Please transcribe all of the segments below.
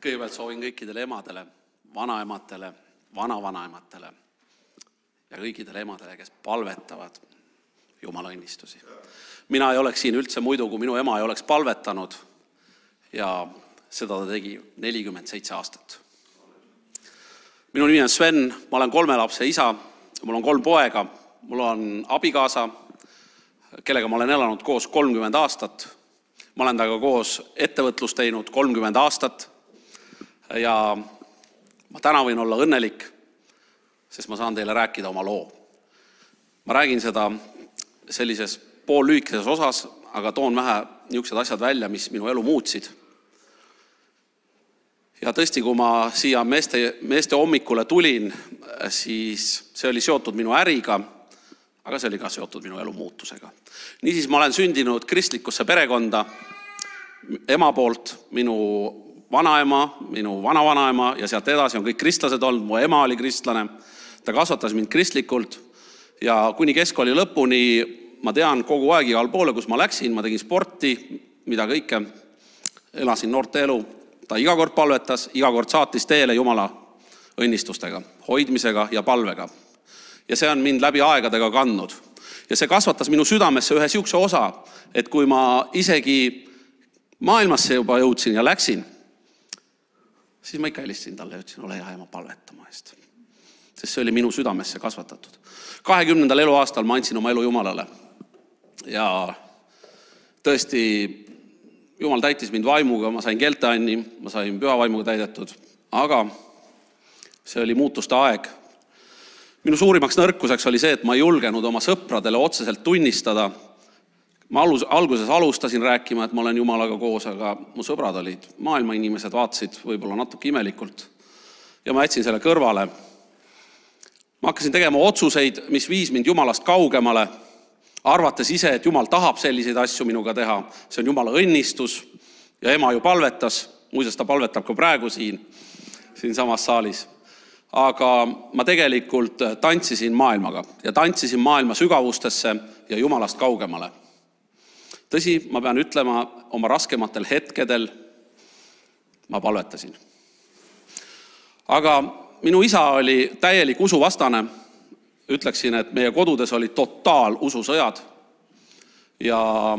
Kõigepealt soovin kõikidele emadele, vanaematele, vanavanaematele ja kõikidele emadele, kes palvetavad Jumala õnnistusi. Mina ei oleks siin üldse muidu, kui minu ema ei oleks palvetanud ja seda ta tegi 47 aastat. Minu nimi on Sven, ma olen 3 lapse isa, mul on 3 poega, mul on abikaasa, kellega ma olen elanud koos 30 aastat. Ma olen temaga koos ettevõtlust teinud 30 aastat ja ma täna võin olla õnnelik, sest ma saan teile rääkida oma loo. Ma räägin seda sellises poollühikeses osas, aga toon vähe niisugused asjad välja, mis minu elu muutsid. Ja tõesti, kui ma siia meeste hommikule tulin, siis see oli seotud minu äriga, aga see oli ka seotud minu elu muutusega. Niisiis ma olen sündinud kristlikusse perekonda, ema poolt, minu vanaema, minu vanavanaema ja sealt edasi on kõik kristlased olnud, mu ema oli kristlane, ta kasvatas mind kristlikult ja kuni keskkooli lõpuni ma tean kogu aeg igal poole, kus ma läksin, ma tegin sporti, mida kõike, elasin noorte elu, ta iga kord palvetas, iga kord saatis teele Jumala õnnistustega, hoidmisega ja palvega. Ja see on mind läbi aegadega kandnud. Ja see kasvatas minu südamesse ühe siukse osa, et kui ma isegi maailmasse juba jõudsin ja läksin, siis ma ikka helistasin talle ja ütlesin, ole hea ema palvetama eest. Sest see oli minu südamesse kasvatatud. 20. eluaastal ma andsin oma elu Jumalale. Ja tõesti, Jumal täitis mind vaimuga, ma sain kelteanni, ma sain püha vaimuga täidetud, aga see oli muutuste aeg. Minu suurimaks nõrkuseks oli see, et ma ei julgenud oma sõpradele otseselt tunnistada. Ma alguses alustasin rääkima, et ma olen Jumalaga koos, aga mu sõbrad olid, maailma inimesed vaatasid võib-olla natuke imelikult ja ma jätsin selle kõrvale. Ma hakkasin tegema otsuseid, mis viis mind Jumalast kaugemale, arvates ise, et Jumal tahab selliseid asju minuga teha. See on Jumala õnnistus ja ema ju palvetas, muuseas ta palvetab ka praegu siin samas saalis. Aga ma tegelikult tantsisin maailmaga ja tantsisin maailma sügavustesse ja Jumalast kaugemale. Tõsi, ma pean ütlema, oma raskematel hetkedel ma palvetasin. Aga minu isa oli täielik usuvastane. Ütleksin, et meie kodudes oli totaal ususõjad ja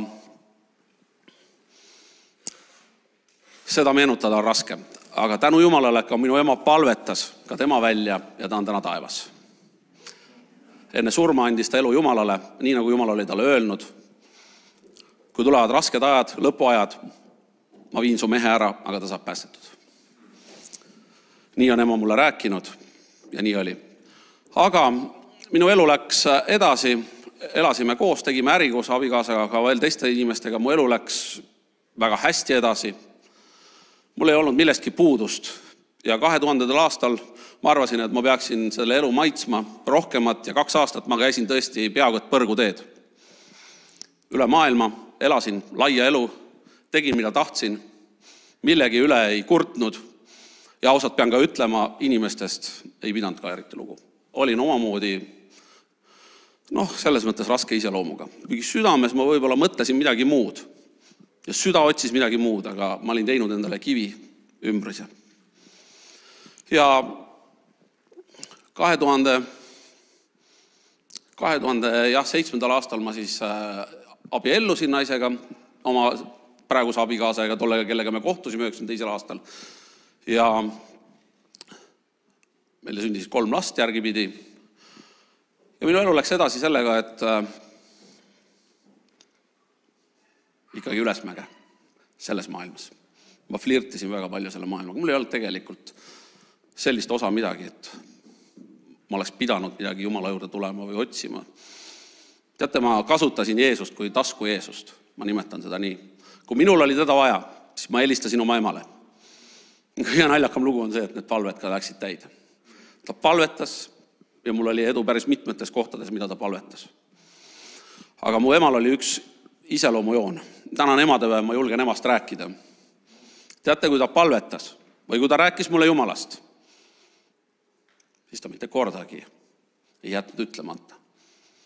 seda meenutada on raske. Aga tänu Jumalale ka minu ema palvetas ka tema välja ja ta on täna taevas. Enne surma andis ta elu Jumalale, nii nagu Jumal oli talle öelnud. Kui tulevad rasked ajad, lõpuajad, ma viin su mehe ära, aga ta saab päästetud. Nii on ema mulle rääkinud ja nii oli. Aga minu elu läks edasi, elasime koos, tegime äri koos abikaasaga, aga veel teiste inimestega. Mu elu läks väga hästi edasi. Mul ei olnud millestki puudust ja 2000. aastal ma arvasin, et ma peaksin selle elu maitsma rohkemat ja 2 aastat ma käisin tõesti peaaegu et põrguteed. Üle maailma elasin laia elu, tegin mida tahtsin, millegi üle ei kurtnud ja ausalt pean ka ütlema, inimestest ei pidanud ka eriti lugu. Olin omamoodi, selles mõttes raske iseloomuga. Südames ma võib-olla mõtlesin midagi muud. Ja süda otsis midagi muud, aga ma olin teinud endale kivi ümbruse. Ja 2007. aastal ma siis abiellusin naisega, oma praeguse abikaasaga, tollega, kellega me kohtusime 92. aastal. Ja meile sündis 3 last järgipidi. Ja minu elu läks edasi sellega, et ikkagi ülesmäge selles maailmas. Ma flirtisin väga palju selle maailmaga. Mul ei olnud tegelikult sellist osa midagi, et ma oleks pidanud midagi Jumala juurde tulema või otsima. Teate, ma kasutasin Jeesust kui tasku Jeesust. Ma nimetan seda nii. Kui minul oli teda vaja, siis ma helistasin oma emale. Kõige naljakam lugu on see, et need palved ka läksid täide. Ta palvetas ja mul oli edu päris mitmetes kohtades, mida ta palvetas. Aga mu emal oli üks iseloomujoon. Tänan emadepäev, ma julgen emast rääkida. Teate, kui ta palvetas või kui ta rääkis mulle Jumalast, siis ta mitte kordagi ei jätnud ütlemata.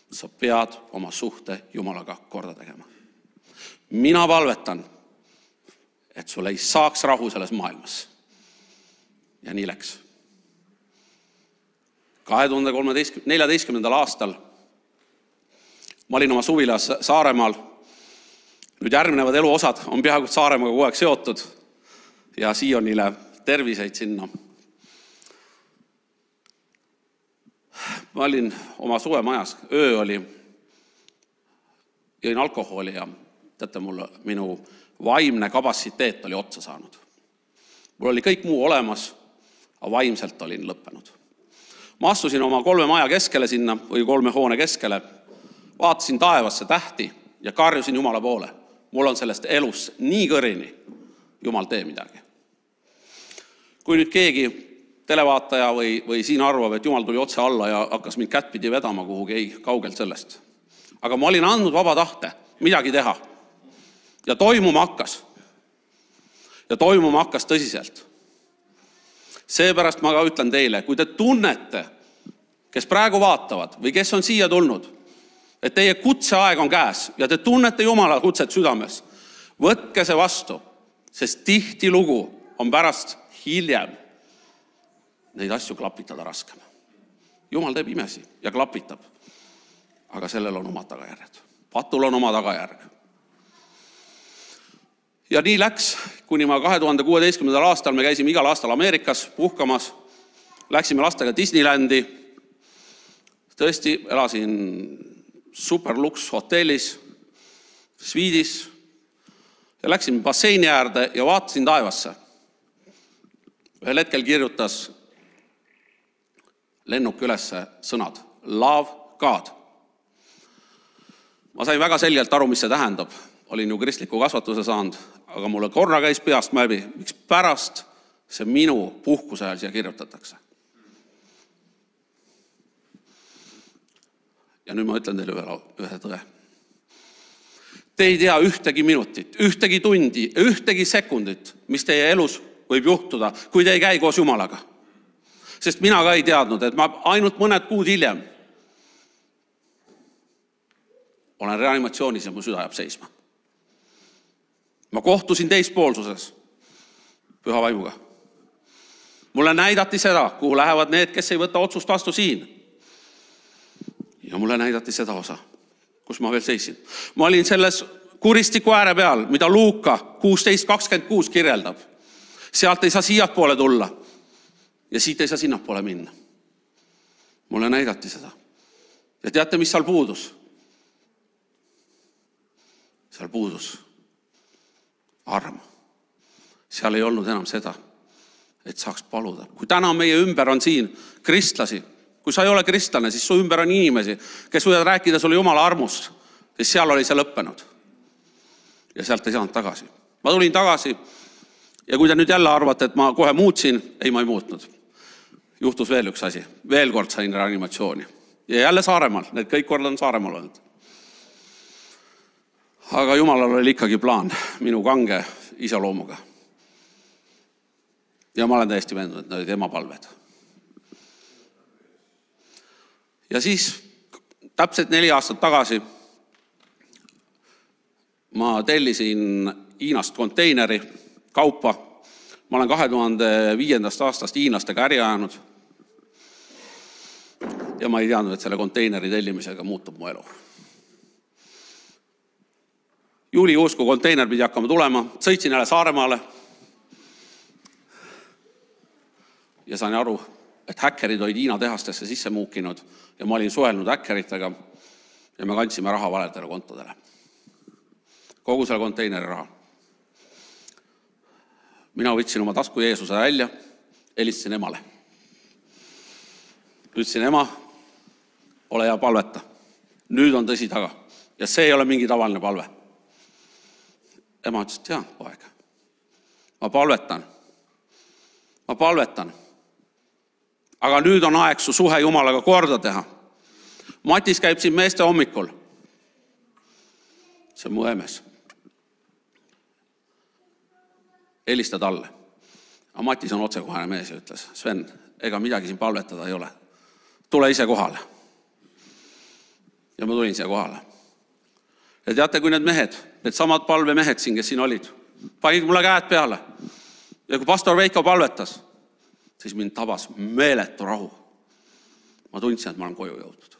Sa pead oma suhte Jumalaga korda tegema. Mina palvetan, et sul ei saaks rahu selles maailmas. Ja nii läks. 2014. aastal ma olin oma suvilas Saaremaal. Nüüd järgnevad eluosad on peaaegu Saaremaaga kogu aeg seotud ja Sionile terviseid sinna. Ma olin oma suvemajas, öö oli, jõin alkoholi ja teate mulle, minu vaimne kapatsiteet oli otsa saanud. Mul oli kõik muu olemas, aga vaimselt olin lõppenud. Ma astusin oma 3 maja keskele sinna või 3 hoone keskele, vaatasin taevasse tähti ja karjusin Jumala poole. Mul on sellest elus nii kõrini. Jumal, tee midagi. Kui nüüd keegi televaataja või siin arvab, et Jumal tuli otse alla ja hakkas mind kättpidi vedama kuhugi, ei, kaugelt sellest. Aga ma olin andnud vaba tahte midagi teha. Ja toimuma hakkas. Ja toimuma hakkas tõsiselt. Seepärast ma ka ütlen teile, kui te tunnete, kes praegu vaatavad või kes on siia tulnud, et teie kutseaeg on käes ja te tunnete Jumala kutset südames, võtke see vastu, sest tihti lugu on pärast hiljem neid asju klapitada raskem. Jumal teeb imesi ja klapitab, aga sellel on omad tagajärjed. Patul on oma tagajärg. Ja nii läks, kuni ma 2016. aastal me käisime igal aastal Ameerikas puhkamas, läksime lastega Disneylandi, tõesti elasin superluks hotellis, sviidis ja läksin basseini äärde ja vaatasin taevasse. Ühel hetkel kirjutas lennuk ülesse sõnad Love God. Ma sain väga selgelt aru, mis see tähendab. Olin ju kristliku kasvatuse saanud, aga mulle korra käis peast läbi, miks pärast see minu puhkuse ajal siia kirjutatakse. Ja nüüd ma ütlen teile ühe tõe. Te ei tea ühtegi minutit, ühtegi tundi, ühtegi sekundit, mis teie elus võib juhtuda, kui te ei käi koos Jumalaga. Sest mina ka ei teadnud, et ma ainult mõned kuud hiljem olen reanimatsioonis ja mu süda jääb seisma. Ma kohtusin teispoolsuses püha vaimuga. Mulle näidati seda, kuhu lähevad need, kes ei võta otsust vastu siin. Ja mulle näidati seda osa, kus ma veel seisin. Ma olin selles kuristiku ääre peal, mida Luuka 16:26 kirjeldab. Sealt ei saa siiat poole tulla ja siit ei saa sinna poole minna. Mulle näidati seda. Ja teate, mis seal puudus? Seal puudus arm. Seal ei olnud enam seda, et saaks paluda. Kui täna meie ümber on siin kristlasi, kui sa ei ole kristlane, siis su ümber on inimesi, kes võivad rääkida sulle Jumala armust, siis seal oli see lõppenud. Ja sealt ei saanud tagasi. Ma tulin tagasi ja kui te nüüd jälle arvate, et ma kohe muutsin, ei, ma ei muutnud. Juhtus veel üks asi. Veel kord sain reanimatsiooni. Ja jälle Saaremaal. Need kõik kord on Saaremaal olnud. Aga Jumalal oli ikkagi plaan minu kange iseloomuga. Ja ma olen täiesti veendunud, et need olid ema palved. Ja siis täpselt 4 aastat tagasi ma tellisin Hiinast konteineri kaupa. Ma olen 2005. aastast hiinlastega äri ajanud ja ma ei teadnud, et selle konteineri tellimisega muutub mu elu. Juulikuus, kui konteiner pidi hakkama tulema, sõitsin jälle Saaremaale ja sain aru, et häkkerid olid Hiina tehastesse sisse muukinud ja ma olin suhelnud häkkeritega ja me kandsime raha valedele kontodele. Kogu selle konteineri raha. Mina võtsin oma tasku Jeesuse välja, helistasin emale. Ütlesin, ema, ole hea, palveta. Nüüd on tõsi taga. Ja see ei ole mingi tavaline palve. Ema ütles, et jaa, poeg. Ma palvetan. Aga nüüd on aeg su suhe Jumalaga korda teha. Matis käib siin meeste hommikul. See on mu emes. Helista talle. Aga Matis on otsekohane mees ja ütles, Sven, ega midagi siin palvetada ei ole. Tule ise kohale. Ja ma tulin siia kohale. Ja teate, kui need mehed, need samad palvemehed siin, kes siin olid, panid mulle käed peale. Ja kui pastor Veiko palvetas, siis mind tabas meeletu rahu. Ma tundsin, et ma olen koju jõudnud.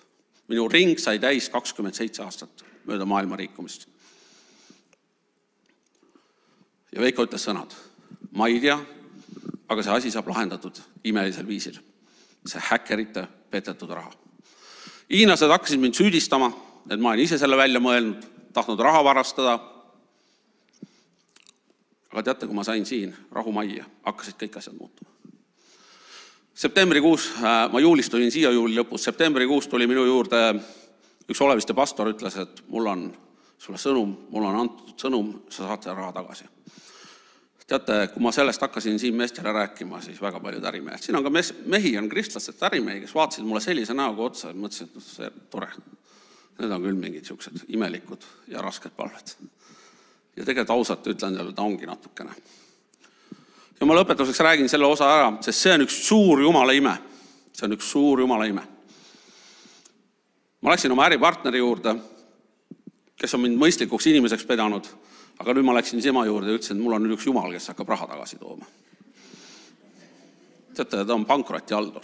Minu ring sai täis 27 aastat mööda maailma liikumist. Ja Veiko ütles sõnad. Ma ei tea, aga see asi saab lahendatud imelisel viisil. See häkkerite petetud raha. Hiinlased hakkasid mind süüdistama, et ma olen ise selle välja mõelnud, tahtnud raha varastada. Aga teate, kui ma sain siin rahumajja, hakkasid kõik asjad muutuma. Septembrikuus, ma juulist tulin siia juuli lõpus, septembrikuus tuli minu juurde üks Oleviste pastor, ütles, et mul on sulle sõnum, mul on antud sõnum, sa saad selle raha tagasi. Teate, kui ma sellest hakkasin siin meestele rääkima, siis väga paljud ärimehed. Siin on ka mehi, on kristlased ärimehi, kes vaatasid mulle sellise näoga otsa ja mõtlesid, et see tore. Need on küll mingid siuksed imelikud ja rasked palved. Ja tegelikult ausalt ütlen teile, ta ongi natukene. Ja ma lõpetuseks räägin selle osa ära, sest see on üks suur Jumala ime. See on üks suur Jumala ime. Ma läksin oma äripartneri juurde, kes on mind mõistlikuks inimeseks pedanud, aga nüüd ma läksin tema juurde ja ütlesin, et mul on nüüd üks Jumal, kes hakkab raha tagasi tooma. Teate, ta on pankrotihaldur.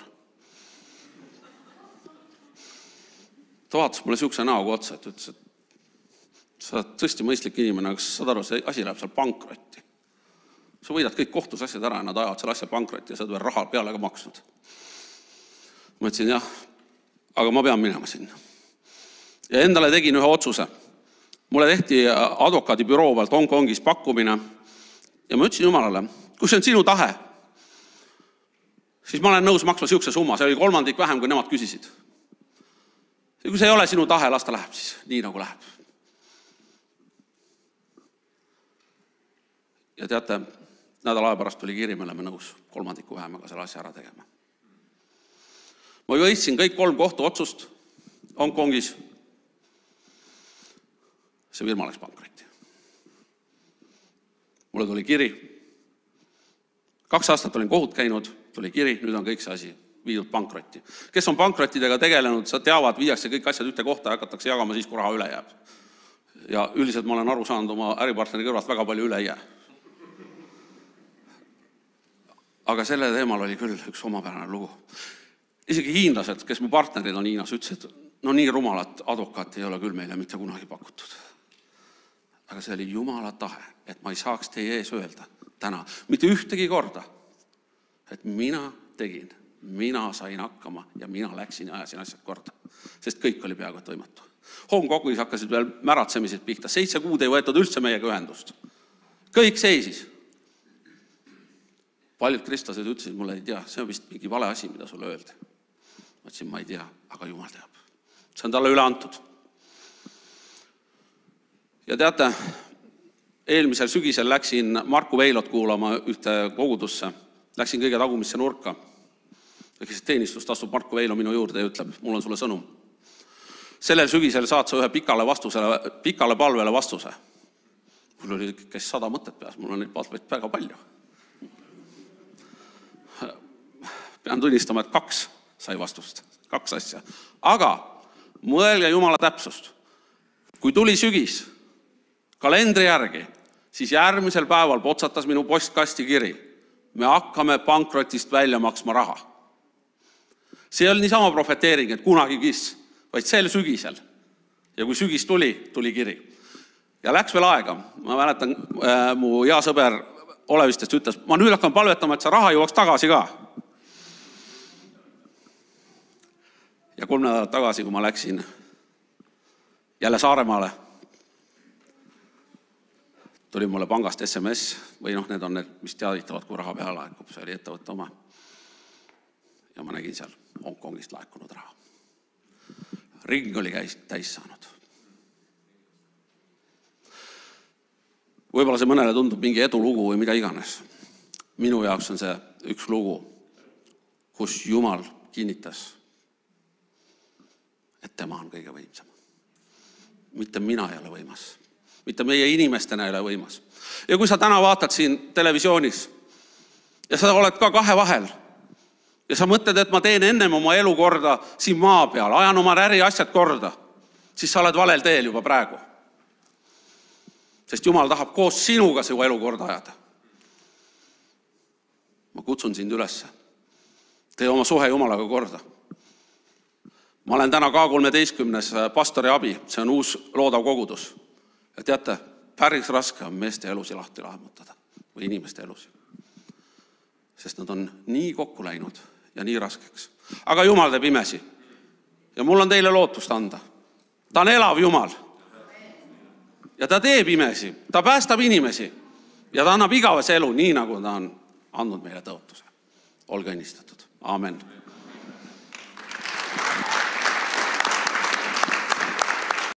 Ta vaatas mulle siukse näoga otsa, et ütles, et sa oled tõesti mõistlik inimene, aga saad aru, see asi läheb seal pankrotti. Sa võidad kõik kohtus asjad ära ja nad ajavad seal asja pankrotti ja sa oled veel raha peale ka maksnud. Ma ütlesin, jah, aga ma pean minema sinna. Ja endale tegin ühe otsuse. Mulle tehti advokaadibüroo pealt Hongkongis pakkumine ja ma ütlesin Jumalale, kui see on sinu tahe, siis ma olen nõus maksma siukse summa, see oli 3% vähem, kui nemad küsisid. Ja kui see ei ole sinu tahe, las ta läheb siis, nii nagu läheb. Ja teate, nädala aja pärast tuli kiri, me oleme nõus 3% vähemaga selle asja ära tegema. Ma võitsin kõik 3 kohtuotsust Hongkongis. See firma läks pankrotti. Mulle tuli kiri. 2 aastat olin kohut käinud, tuli kiri, nüüd on kõik see asi viidud pankrotti. Kes on pankrottidega tegelenud, sa teavad, viiakse kõik asjad ühte kohta ja hakatakse jagama siis, kui raha üle jääb. Ja üldiselt ma olen aru saanud oma äripartneri kõrvalt väga palju üle ei jää. Aga selle teemal oli küll üks omapärane lugu. Isegi hiinlased, kes mu partnerid on Hiinas, ütlesid, no nii rumalat advokaati ei ole küll meile mitte kunagi pakutud. Aga see oli Jumala tahe, et ma ei saaks teie ees öelda täna, mitte ühtegi korda, et mina tegin, mina sain hakkama ja mina läksin ja ajasin asjad korda, sest kõik oli peaaegu et võimatu. Hongkongis hakkasid veel märatsemisid pihta, 7 kuud ei võetud üldse meiega ühendust. Kõik seisis. Paljud kristlased ütlesid mulle, ei tea, see on vist mingi vale asi, mida sulle öeldi. Ma ütlesin, ma ei tea, aga Jumal teab. See on talle üle antud. Ja teate, eelmisel sügisel läksin Marku Veilot kuulama ühte kogudusse. Läksin kõige tagumisse nurka. Teenistust astub Marku Veilo minu juurde ja ütleb, mul on sulle sõnum. Sellel sügisel saad sa ühe pikale palvele vastuse. Mul oli kes 100 mõtet peas, mul on neid palveid väga palju. Pean tunnistama, et 2 sai vastust, 2 asja. Aga mõelge Jumala täpsust. Kui tuli sügis, kalendri järgi, siis järgmisel päeval potsatas minu postkasti kiri. Me hakkame pankrotist välja maksma raha. See oli niisama profeteering, et kunagi kis, vaid sel sügisel. Ja kui sügis tuli, tuli kiri. Ja läks veel aega. Ma mäletan, mu hea sõber Olevistest ütles, ma nüüd hakkan palvetama, et see raha jõuaks tagasi ka. Ja 3 nädalat tagasi, kui ma läksin jälle Saaremaale, tuli mulle pangast SMS, või need on need, mis teaditavad, kui raha peale laekub, see oli ettevõtte oma. Ja ma nägin seal Hongkongist laekunud raha. Ring oli täis saanud. Võib-olla see mõnele tundub mingi edulugu või mida iganes. Minu jaoks on see üks lugu, kus Jumal kinnitas, et tema on kõige võimsam. Mitte mina ei ole võimas. Mitte meie inimestena ei ole võimas. Ja kui sa täna vaatad siin televisioonis ja sa oled ka 2 vahel ja sa mõtled, et ma teen ennem oma elu korda siin maa peal, ajan oma äri asjad korda, siis sa oled valel teel juba praegu. Sest Jumal tahab koos sinuga su elu korda ajada. Ma kutsun sind üles. Tee oma suhe Jumalaga korda. Ma olen täna K13 pastori abi, see on uus loodav kogudus. Ja teate, päris raske on meeste elusi lahti lahemutada või inimeste elusi. Sest nad on nii kokku läinud ja nii raskeks. Aga Jumal teeb imesi. Ja mul on teile lootust anda. Ta on elav Jumal. Ja ta teeb imesi, ta päästab inimesi ja ta annab igavese elu, nii nagu ta on andnud meile tõotuse. Olge õnnistatud. Amen.